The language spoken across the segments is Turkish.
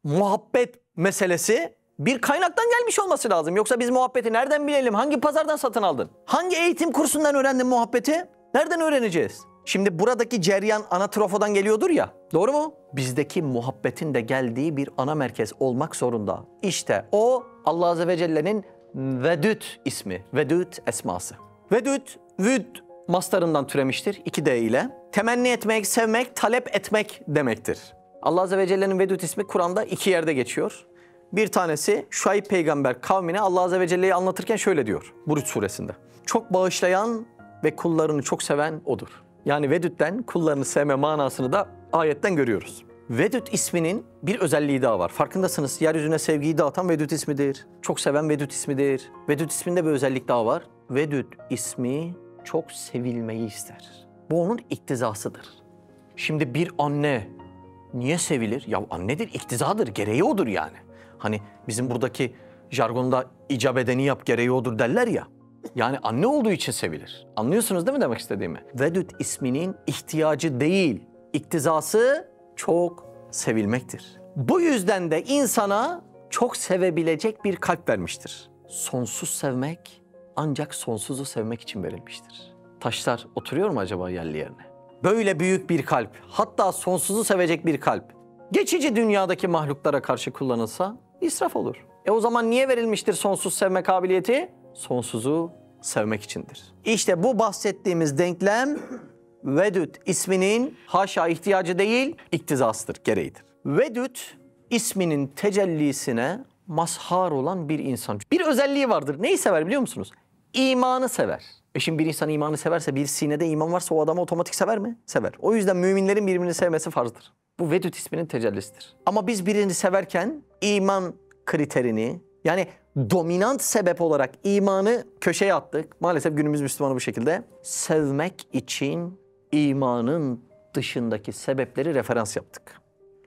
muhabbet meselesi bir kaynaktan gelmiş olması lazım. Yoksa biz muhabbeti nereden bilelim? Hangi pazardan satın aldın? Hangi eğitim kursundan öğrendin muhabbeti? Nereden öğreneceğiz? Şimdi buradaki ceryan anatrofodan geliyordur ya. Doğru mu? Bizdeki muhabbetin de geldiği bir ana merkez olmak zorunda. İşte o Allah Azze ve Celle'nin Vedud ismi. Vedud esması. Vedud, vüd mastarından türemiştir 2D ile. Temenni etmek, sevmek, talep etmek demektir. Allah Azze ve Celle'nin Vedud ismi Kur'an'da 2 yerde geçiyor. Bir tanesi Şuayb peygamber kavmine Allah Azze ve Celle'yi anlatırken şöyle diyor Buruç suresinde. Çok bağışlayan ve kullarını çok seven odur. Yani Vedud'den kullarını sevme manasını da ayetten görüyoruz. Vedud isminin bir özelliği daha var. Farkındasınız, yeryüzüne sevgiyi dağıtan Vedud ismidir. Çok seven Vedud ismidir. Vedud isminde bir özellik daha var. Vedud ismi çok sevilmeyi ister. Bu onun iktizasıdır. Şimdi bir anne niye sevilir? Ya annedir, iktizadır, gereği odur yani. Hani bizim buradaki jargonda icap edeni yap, gereği odur derler ya. Yani anne olduğu için sevilir. Anlıyorsunuz değil mi demek istediğimi? Vedud isminin ihtiyacı değil, iktizası çok sevilmektir. Bu yüzden de insana çok sevebilecek bir kalp vermiştir. Sonsuz sevmek ancak sonsuzu sevmek için verilmiştir. Taşlar oturuyor mu acaba yerli yerine? Böyle büyük bir kalp, hatta sonsuzu sevecek bir kalp, geçici dünyadaki mahluklara karşı kullanılsa israf olur. O zaman niye verilmiştir sonsuz sevme kabiliyeti? Sonsuzu sevmek içindir. İşte bu bahsettiğimiz denklem Vedud isminin haşa ihtiyacı değil, iktizasıdır, gereğidir. Vedud isminin tecellisine mazhar olan bir insan. Bir özelliği vardır. Neyi sever biliyor musunuz? İmanı sever. Şimdi bir insan imanı severse, bir sinede iman varsa o adamı otomatik sever mi? Sever. O yüzden müminlerin birbirini sevmesi farzdır. Bu Vedud isminin tecellisidir. Ama biz birini severken iman kriterini, yani dominant sebep olarak imanı köşeye attık. Maalesef günümüz Müslümanı bu şekilde. Sevmek için imanın dışındaki sebepleri referans yaptık.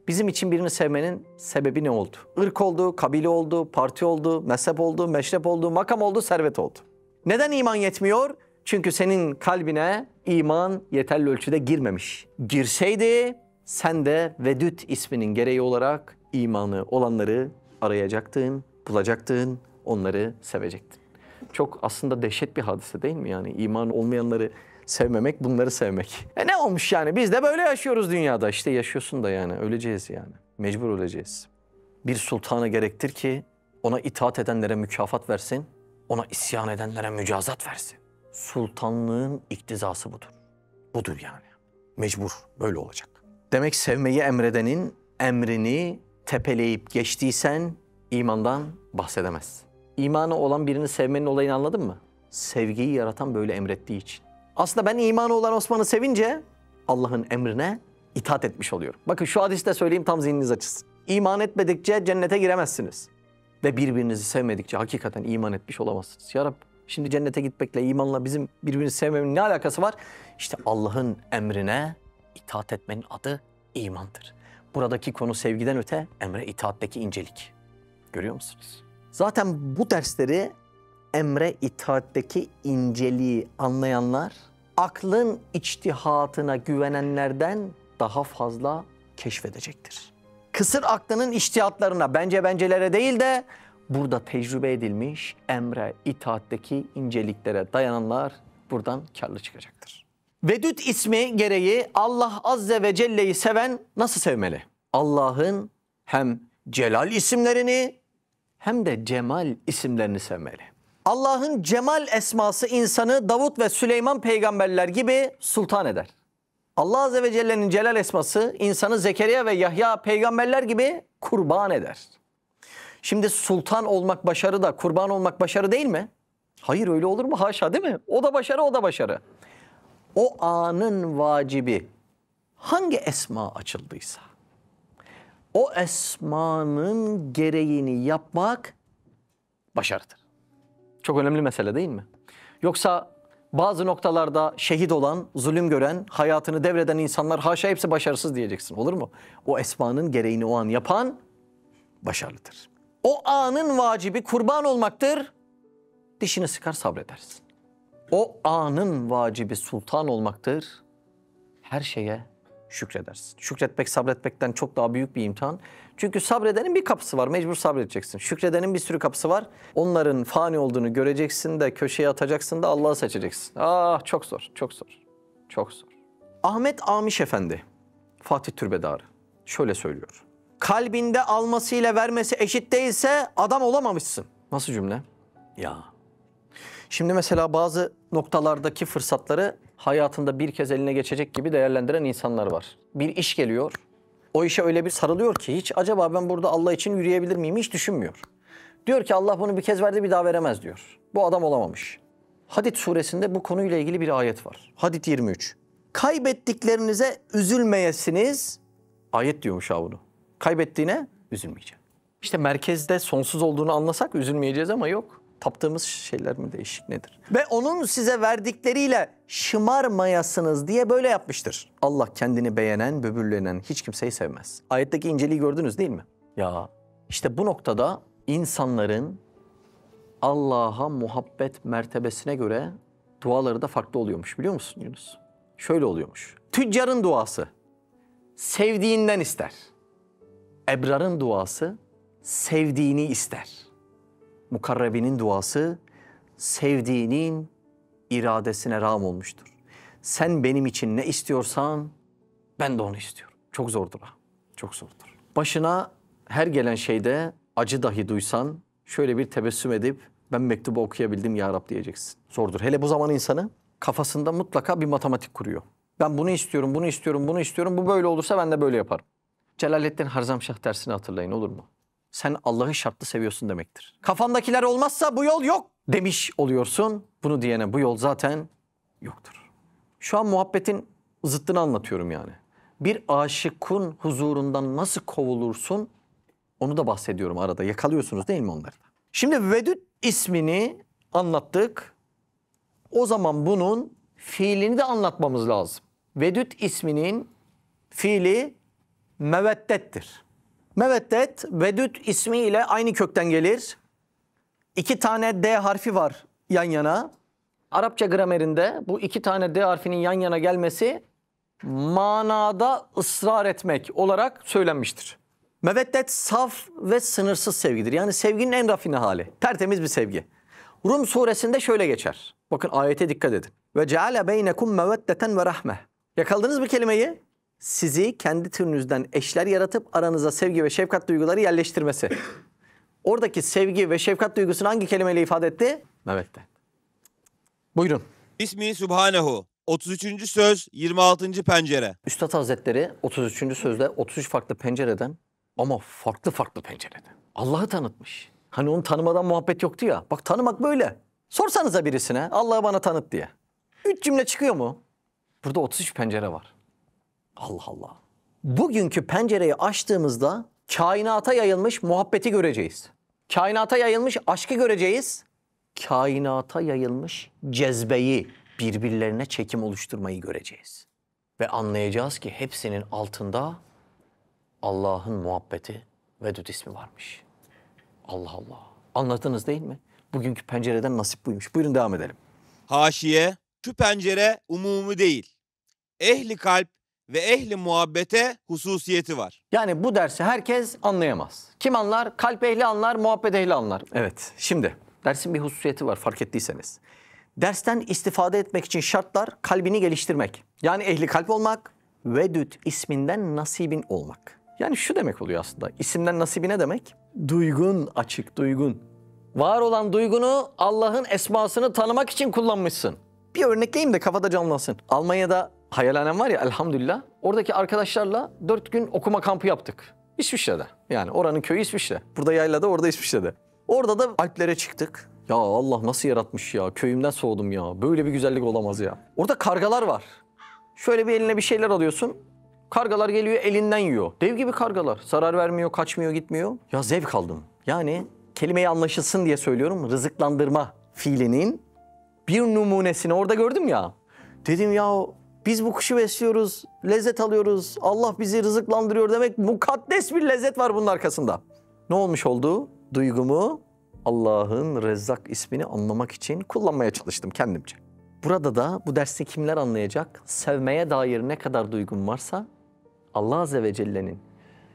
Bizim için birini sevmenin sebebi ne oldu? Irk oldu, kabile oldu, parti oldu, mezhep oldu, meşrep oldu, makam oldu, servet oldu. Neden iman yetmiyor? Çünkü senin kalbine iman yeterli ölçüde girmemiş. Girseydi sen de Vedud isminin gereği olarak imanı olanları arayacaktın, bulacaktın, onları sevecektin. Çok aslında dehşet bir hadise değil mi yani? İman olmayanları sevmemek, bunları sevmek. Ne olmuş yani? Biz de böyle yaşıyoruz dünyada. İşte yaşıyorsun da yani. Öleceğiz yani. Mecbur öleceğiz. Bir sultana gerektir ki ona itaat edenlere mükafat versin, ona isyan edenlere mücazat versin. Sultanlığın iktizası budur. Budur yani. Mecbur. Böyle olacak. Demek sevmeyi emredenin emrini tepeleyip geçtiysen imandan bahsedemez. İmanı olan birini sevmenin olayını anladın mı? Sevgiyi yaratan böyle emrettiği için. Aslında ben imanı olan Osman'ı sevince Allah'ın emrine itaat etmiş oluyorum. Bakın şu hadisi de söyleyeyim tam zihniniz açılsın. İman etmedikçe cennete giremezsiniz. Ve birbirinizi sevmedikçe hakikaten iman etmiş olamazsınız. Ya Rabbi, şimdi cennete gitmekle, imanla bizim birbirimizi sevmemin ne alakası var? İşte Allah'ın emrine itaat etmenin adı imandır. Buradaki konu sevgiden öte emre itaatteki incelik. Görüyor musunuz? Zaten bu dersleri emre itaatteki inceliği anlayanlar aklın içtihatına güvenenlerden daha fazla keşfedecektir. Kısır aklının içtihatlarına, bencelere değil de burada tecrübe edilmiş emre itaatteki inceliklere dayananlar buradan karlı çıkacaktır. Vedud ismi gereği Allah Azze ve Celle'yi seven nasıl sevmeli? Allah'ın hem Celal isimlerini hem de Cemal isimlerini sevmeli. Allah'ın Cemal esması insanı Davut ve Süleyman peygamberler gibi sultan eder. Allah Azze ve Celle'nin Celal esması insanı Zekeriya ve Yahya peygamberler gibi kurban eder. Şimdi sultan olmak başarı da kurban olmak başarı değil mi? Hayır, öyle olur mu? Haşa, değil mi? O da başarı, o da başarı. O anın vacibi hangi esma açıldıysa o esmanın gereğini yapmak başarıdır. Çok önemli mesele değil mi? Yoksa bazı noktalarda şehit olan, zulüm gören, hayatını devreden insanlar haşa hepsi başarısız diyeceksin. Olur mu? O esmanın gereğini o an yapan başarılıdır. O anın vacibi kurban olmaktır. Dişini sıkar sabredersin. O anın vacibi sultan olmaktır. Her şeye şükredersin. Şükretmek sabretmekten çok daha büyük bir imtihan. Çünkü sabredenin bir kapısı var, mecbur sabredeceksin. Şükredenin bir sürü kapısı var. Onların fani olduğunu göreceksin de köşeye atacaksın da Allah'ı seçeceksin. Ah çok zor, çok zor, çok zor. Ahmet Amiş Efendi, Fatih Türbedarı şöyle söylüyor. Kalbinde almasıyla vermesi eşit değilse adam olamamışsın. Nasıl cümle? Ya. Şimdi mesela bazı noktalardaki fırsatları hayatında bir kez eline geçecek gibi değerlendiren insanlar var. Bir iş geliyor, o işe öyle bir sarılıyor ki hiç acaba ben burada Allah için yürüyebilir miyim hiç düşünmüyor. Diyor ki Allah bunu bir kez verdi bir daha veremez diyor. Bu adam olamamış. Hadid suresinde bu konuyla ilgili bir ayet var. Hadid 23. Kaybettiklerinize üzülmeyesiniz. Ayet diyormuş ha bunu. Kaybettiğine üzülmeyeceğim. İşte merkezde sonsuz olduğunu anlasak üzülmeyeceğiz ama yok. Taptığımız şeyler mi değişik nedir? Ve onun size verdikleriyle şımarmayasınız diye böyle yapmıştır. Allah kendini beğenen, böbürlenen hiç kimseyi sevmez. Ayetteki inceliği gördünüz değil mi? Ya işte bu noktada insanların Allah'a muhabbet mertebesine göre duaları da farklı oluyormuş biliyor musun Yunus? Şöyle oluyormuş. Tüccarın duası sevdiğinden ister. Ebrarın duası sevdiğini ister. Mukarrebinin duası sevdiğinin iradesine rağm olmuştur. Sen benim için ne istiyorsan ben de onu istiyorum. Çok zordur ha. Çok zordur. Başına her gelen şeyde acı dahi duysan şöyle bir tebessüm edip ben mektubu okuyabildim ya Rab diyeceksin. Zordur. Hele bu zaman insanı kafasında mutlaka bir matematik kuruyor. Ben bunu istiyorum, bunu istiyorum, bunu istiyorum. Bu böyle olursa ben de böyle yaparım. Celaleddin Harzamşah dersini hatırlayın olur mu? Sen Allah'ı şartlı seviyorsun demektir. Kafandakiler olmazsa bu yol yok demiş oluyorsun. Bunu diyene bu yol zaten yoktur. Şu an muhabbetin zıttını anlatıyorum yani. Bir aşıkın huzurundan nasıl kovulursun onu da bahsediyorum arada. Yakalıyorsunuz değil mi onları da? Şimdi Vedüd ismini anlattık. O zaman bunun fiilini de anlatmamız lazım. Vedüd isminin fiili meveddettir. Meveddet, Vedüd ismiyle aynı kökten gelir. 2 tane D harfi var yan yana. Arapça gramerinde bu 2 tane D harfinin yan yana gelmesi manada ısrar etmek olarak söylenmiştir. Meveddet saf ve sınırsız sevgidir. Yani sevginin en rafine hali. Tertemiz bir sevgi. Rum suresinde şöyle geçer. Bakın ayete dikkat edin. Ve ceale beynekum meveddeten ve rahme. Yakaladınız mı kelimeyi? Sizi kendi türünüzden eşler yaratıp aranıza sevgi ve şefkat duyguları yerleştirmesi. Oradaki sevgi ve şefkat duygusunu hangi kelimeyle ifade etti? Meveddet. Buyurun. İsmi Subhanehu. 33. söz 26. pencere. Üstad Hazretleri 33. sözde 33 farklı pencereden ama farklı farklı pencereden Allah'ı tanıtmış. Hani onu tanımadan muhabbet yoktu ya. Bak tanımak böyle. Sorsanıza birisine Allah'ı bana tanıt diye. 3 cümle çıkıyor mu? Burada 33 pencere var. Allah Allah. Bugünkü pencereyi açtığımızda kainata yayılmış muhabbeti göreceğiz. Kainata yayılmış aşkı göreceğiz. Kainata yayılmış cezbeyi, birbirlerine çekim oluşturmayı göreceğiz. Ve anlayacağız ki hepsinin altında Allah'ın muhabbeti Vedud ismi varmış. Allah Allah. Anladınız değil mi? Bugünkü pencereden nasip buymuş. Buyurun devam edelim. Haşiye, şu pencere umumi değil. Ehli kalp ve ehli muhabbete hususiyeti var. Yani bu dersi herkes anlayamaz. Kim anlar? Kalp ehli anlar, muhabbet ehli anlar. Evet, şimdi dersin bir hususiyeti var fark ettiyseniz. Dersten istifade etmek için şartlar kalbini geliştirmek. Yani ehli kalp olmak, Vedud isminden nasibin olmak. Yani şu demek oluyor aslında. İsimden nasibi ne demek? Duygun, açık duygun. Var olan duygunu Allah'ın esmasını tanımak için kullanmışsın. Bir örnekleyeyim de kafada canlansın. Almanya'da hayalhanem var ya elhamdülillah. Oradaki arkadaşlarla 4 gün okuma kampı yaptık. İsviçre'de. Yani oranın köyü İsviçre. Burada yaylada, orada İsviçre'de. Orada da Alplere çıktık. Ya Allah nasıl yaratmış ya. Köyümden soğudum ya. Böyle bir güzellik olamaz ya. Orada kargalar var. Şöyle bir eline bir şeyler alıyorsun. Kargalar geliyor elinden yiyor. Dev gibi kargalar. Zarar vermiyor, kaçmıyor, gitmiyor. Ya zevk aldım. Yani kelimeyi anlaşılsın diye söylüyorum. Rızıklandırma fiilinin bir numunesini orada gördüm ya. Dedim ya biz bu kuşu besliyoruz, lezzet alıyoruz. Allah bizi rızıklandırıyor demek mukaddes bir lezzet var bunun arkasında. Ne olmuş oldu? Duygumu Allah'ın Rezzak ismini anlamak için kullanmaya çalıştım kendimce. Burada da bu dersi kimler anlayacak? Sevmeye dair ne kadar duygum varsa Allah Azze ve Celle'nin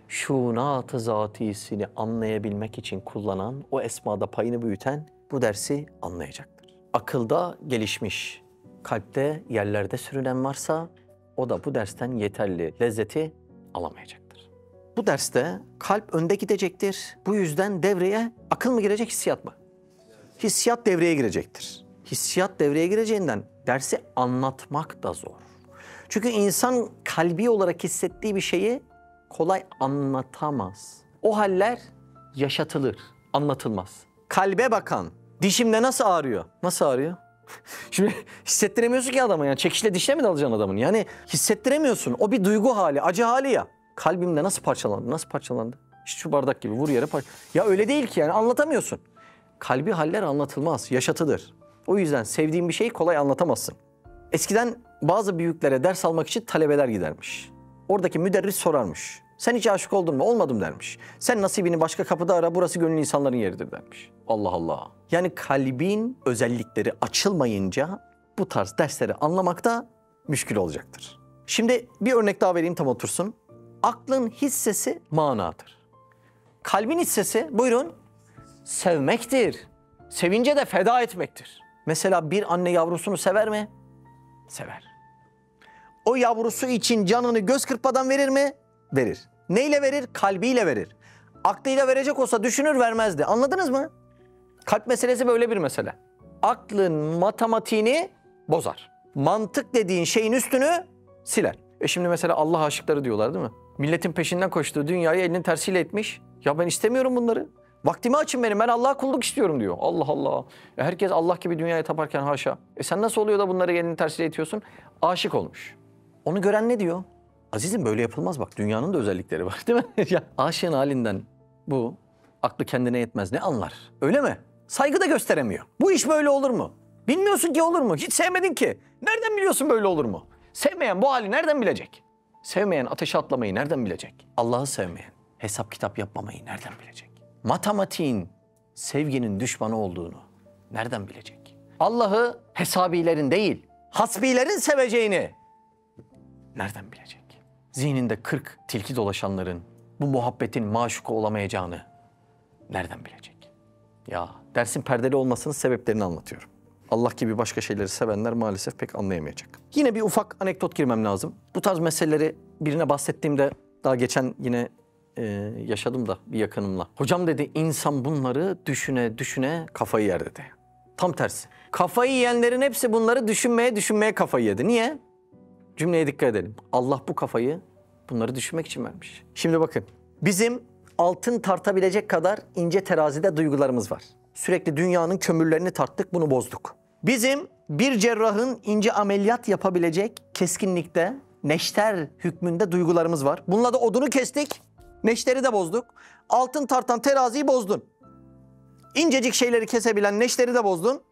şuunat-ı zatisini anlayabilmek için kullanan, o esmada payını büyüten bu dersi anlayacaktır. Akılda gelişmiş, kalpte yerlerde sürünen varsa o da bu dersten yeterli lezzeti alamayacaktır. Bu derste kalp önde gidecektir. Bu yüzden devreye akıl mı girecek, hissiyat mı? Hissiyat devreye girecektir. Hissiyat devreye gireceğinden dersi anlatmak da zor. Çünkü insan kalbi olarak hissettiği bir şeyi kolay anlatamaz. O haller yaşatılır, anlatılmaz. Kalbe bakan, dişimde nasıl ağrıyor? Nasıl ağrıyor? Şimdi hissettiremiyorsun ki adama, yani çekişle dişle mi dalacaksın adamın? Yani hissettiremiyorsun. O bir duygu hali, acı hali ya. Kalbimde nasıl parçalandı? Nasıl parçalandı? İşte şu bardak gibi vur yere Ya öyle değil ki, yani anlatamıyorsun. Kalbi haller anlatılmaz, yaşatılır. O yüzden sevdiğin bir şeyi kolay anlatamazsın. Eskiden bazı büyüklere ders almak için talebeler gidermiş. Oradaki müderris sorarmış. Sen hiç aşık oldun mu? Olmadım dermiş. Sen nasibini başka kapıda ara, burası gönüllü insanların yeridir dermiş. Allah Allah. Yani kalbin özellikleri açılmayınca bu tarz dersleri anlamakta müşkül olacaktır. Şimdi bir örnek daha vereyim, tam otursun. Aklın hissesi manadır. Kalbin hissesi, buyurun, sevmektir. Sevince de feda etmektir. Mesela bir anne yavrusunu sever mi? Sever. O yavrusu için canını göz kırpmadan verir mi? Verir. Neyle verir? Kalbiyle verir. Aklıyla verecek olsa düşünür, vermezdi. Anladınız mı? Kalp meselesi böyle bir mesele. Aklın matematiğini bozar. Mantık dediğin şeyin üstünü siler. Şimdi mesela Allah aşıkları diyorlar değil mi? Milletin peşinden koştuğu dünyayı elinin tersiyle etmiş. Ya ben istemiyorum bunları. Vaktimi açın benim, ben Allah'a kulluk istiyorum diyor. Allah Allah. Herkes Allah gibi dünyaya taparken haşa. Sen nasıl oluyor da bunları elinin tersiyle itiyorsun? Aşık olmuş. Onu gören ne diyor? Azizim böyle yapılmaz bak, dünyanın da özellikleri var değil mi? Ya aşığın halinden bu aklı kendine yetmez, ne anlar? Öyle mi? Saygı da gösteremiyor. Bu iş böyle olur mu? Bilmiyorsun ki olur mu? Hiç sevmedin ki. Nereden biliyorsun böyle olur mu? Sevmeyen bu hali nereden bilecek? Sevmeyen ateşe atlamayı nereden bilecek? Allah'ı sevmeyen hesap kitap yapmamayı nereden bilecek? Matematiğin sevginin düşmanı olduğunu nereden bilecek? Allah'ı hesabilerin değil, hasbilerin seveceğini nereden bilecek? Zihninde 40 tilki dolaşanların bu muhabbetin maşuku olamayacağını nereden bilecek? Ya dersin perdeli olmasının sebeplerini anlatıyorum. Allah gibi başka şeyleri sevenler maalesef pek anlayamayacak. Yine bir ufak anekdot girmem lazım. Bu tarz meseleleri birine bahsettiğimde, daha geçen yine yaşadım da bir yakınımla. Hocam dedi, insan bunları düşüne düşüne kafayı yer dedi. Tam tersi. Kafayı yiyenlerin hepsi bunları düşünmeye kafayı yedi. Niye? Cümleye dikkat edelim. Allah bu kafayı bunları düşünmek için vermiş. Şimdi bakın, bizim altın tartabilecek kadar ince terazide duygularımız var. Sürekli dünyanın kömürlerini tarttık, bunu bozduk. Bizim bir cerrahın ince ameliyat yapabilecek keskinlikte, neşter hükmünde duygularımız var. Bununla da odunu kestik, neşteri de bozduk. Altın tartan teraziyi bozdun. İncecik şeyleri kesebilen neşteri de bozdun.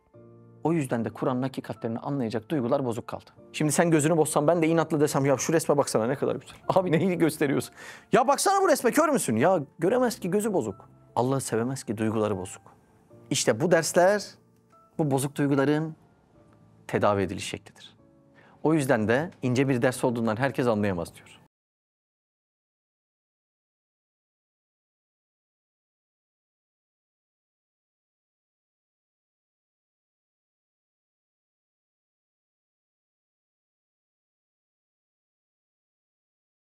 O yüzden de Kur'an'ın hakikatlerini anlayacak duygular bozuk kaldı. Şimdi sen gözünü bozsan, ben de inatlı desem, ya şu resme baksana ne kadar güzel. Abi neyi gösteriyorsun? Ya baksana bu resme, kör müsün? Ya göremez ki, gözü bozuk. Allah'ı sevemez ki, duyguları bozuk. İşte bu dersler bu bozuk duyguların tedavi ediliş şeklidir. O yüzden de ince bir ders olduğundan herkes anlayamaz diyor.